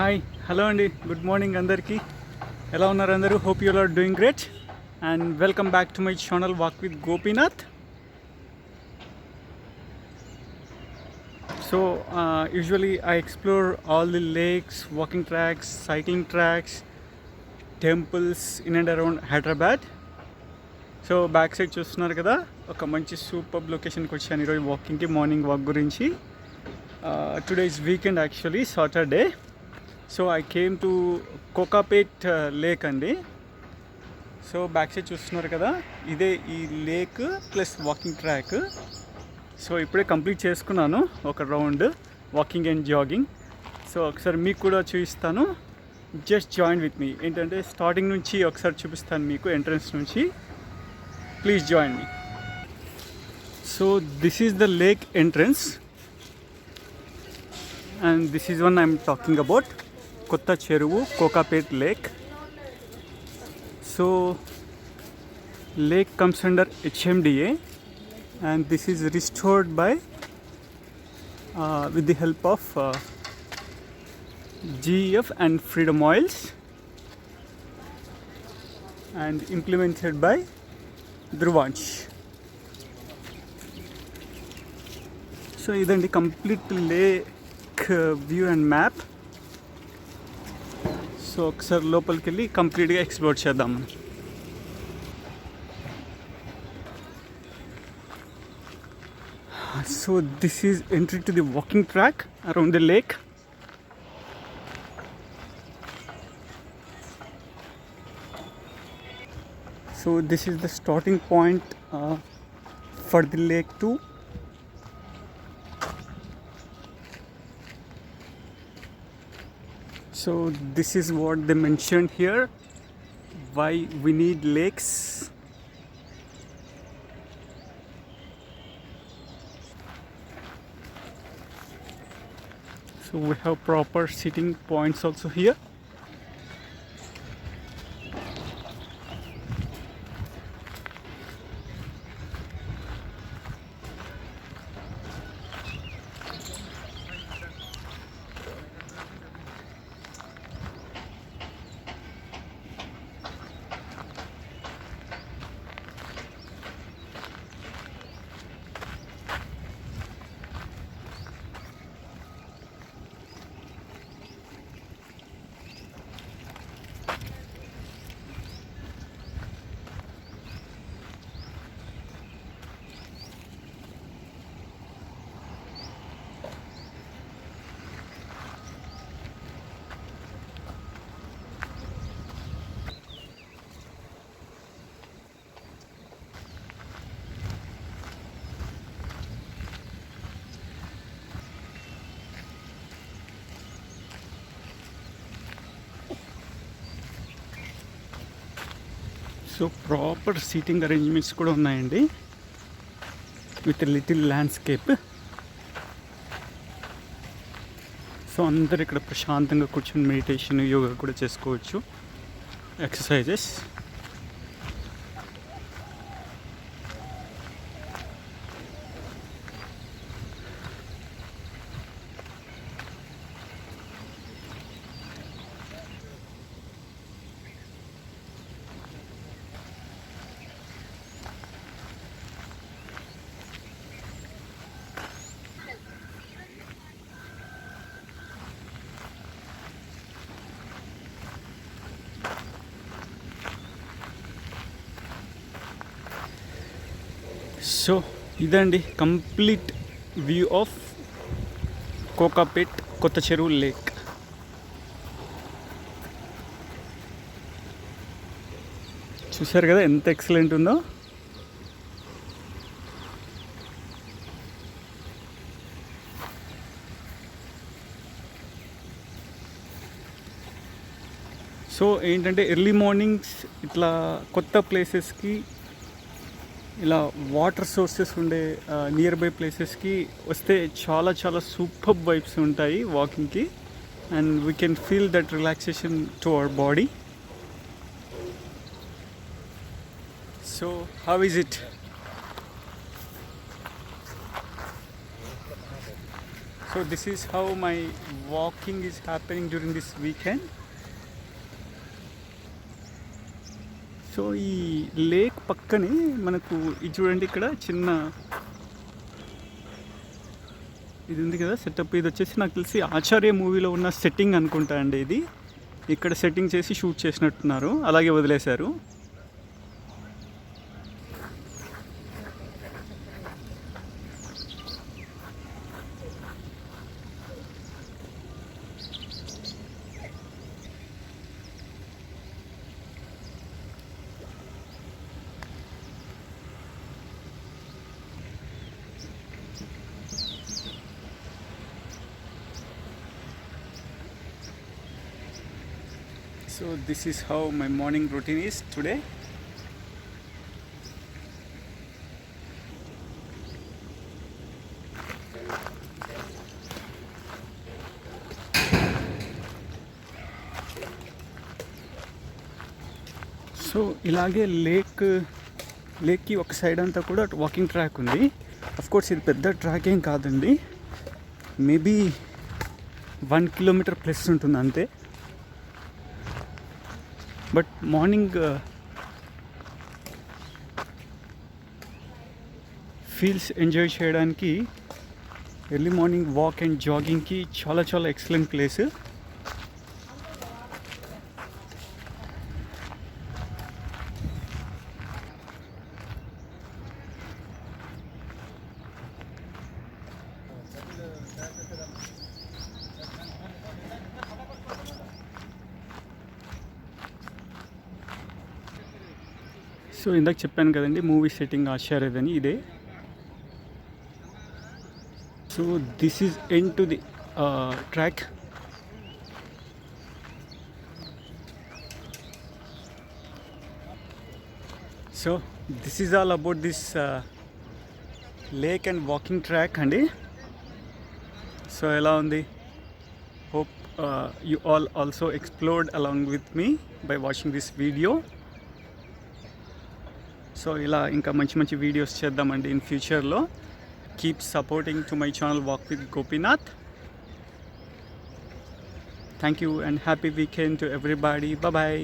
Hi hello అండి, good morning అందరికీ. ఎలా ఉన్నారు అందరూ? Hope you are doing great and welcome back to my channel walk with Gopinath. So usually I explore all the lakes, walking tracks, cycling tracks, temples in and around Hyderabad. So back side చూస్తున్నారు కదా, ఒక మంచి super లొకేషన్కి వచ్చాను ఈరోజు వాకింగ్కి, morning walk గురించి. Today is weekend actually, Saturday. So I came to Kokapet lake అండి. సో బ్యాక్ సైడ్ చూస్తున్నారు కదా, ఇదే ఈ lake plus walking track. So ఇప్పుడే కంప్లీట్ చేసుకున్నాను ఒక round walking and jogging. So ఒకసారి మీకు కూడా చూపిస్తాను, జస్ట్ జాయిన్ విత్ మీ. ఏంటంటే స్టార్టింగ్ నుంచి ఒకసారి చూపిస్తాను మీకు, ఎంట్రన్స్ నుంచి. Please join me. So this is the lake entrance and this is one I'm talking about, కొత్త చెరువు Kokapet lake. So lake comes under HMDA and this is restored by with the help of GEF and Freedom Oils and implemented by Dhruvansh. So idandi complete lake view and map. So ఒకసారి లోపలికి వెళ్ళి కంప్లీట్గా explore చేద్దాం. So this is entry to the walking track around the lake. So this is the starting point for the lake to. So this is what they mentioned here, why we need lakes. So we have proper sitting points also here. So proper seating arrangements కూడా ఉన్నాయండి, with little landscape. So అందరు ఇక్కడ ప్రశాంతంగా కూర్చొని meditation, yoga కూడా చేసుకోవచ్చు, exercises. So ఇదండి complete view of Kokapet కొత్త చెరువు లేక్. చూశారు కదా ఎంత ఎక్సలెంట్ ఉందో. సో ఏంటంటే ఎర్లీ మార్నింగ్స్ ఇట్లా కొత్త ప్లేసెస్కి, ఇలా వాటర్ సోర్సెస్ ఉండే నియర్ బై ప్లేసెస్కి వస్తే చాలా చాలా సూపర్ వైబ్స్ ఉంటాయి వాకింగ్కి, and we can feel that relaxation to our body. So how is it? So this is how my walking is happening during this weekend. So ఈ lake పక్కనే మనకు ఇది చూడండి, ఇక్కడ చిన్న ఇది ఉంది కదా సెటప్. ఇది వచ్చేసి నాకు తెలిసి ఆచార్య మూవీలో ఉన్న సెట్టింగ్ అనుకుంటా అండి. ఇది ఇక్కడ సెట్టింగ్ చేసి షూట్ చేసినట్టున్నారు, అలాగే వదిలేశారు. So this is how my morning routine is today. So ఇలాగే లేక్కి ఒక సైడ్ అంతా కూడా వాకింగ్ ట్రాక్ ఉంది. అఫ్కోర్స్ ఇది పెద్ద ట్రాక్ ఏం కాదండి, మేబీ 1 కిలోమీటర్ ప్లస్ ఉంటుంది అంతే. బట్ మార్నింగ్ ఫీల్స్ ఎంజాయ్ చేయడానికి ఎర్లీ మార్నింగ్ వాక్ అండ్ జాగింగ్కి చాలా చాలా ఎక్సలెంట్ ప్లేస్. సో ఇందాక చెప్పాను కదండి మూవీ సెట్టింగ్ ఆచార్యదని, ఇదే. So this is end to the track. So this is all about this lake and walking track అండి. సో ఎలా ఉంది? Hope you all also explored along with me by watching this video. So ఇలా ఇంకా మంచి మంచి videos చేద్దామండి in ఫ్యూచర్లో. Keep supporting to my channel walk with Gopinath. Thank you and happy weekend to everybody. Bye.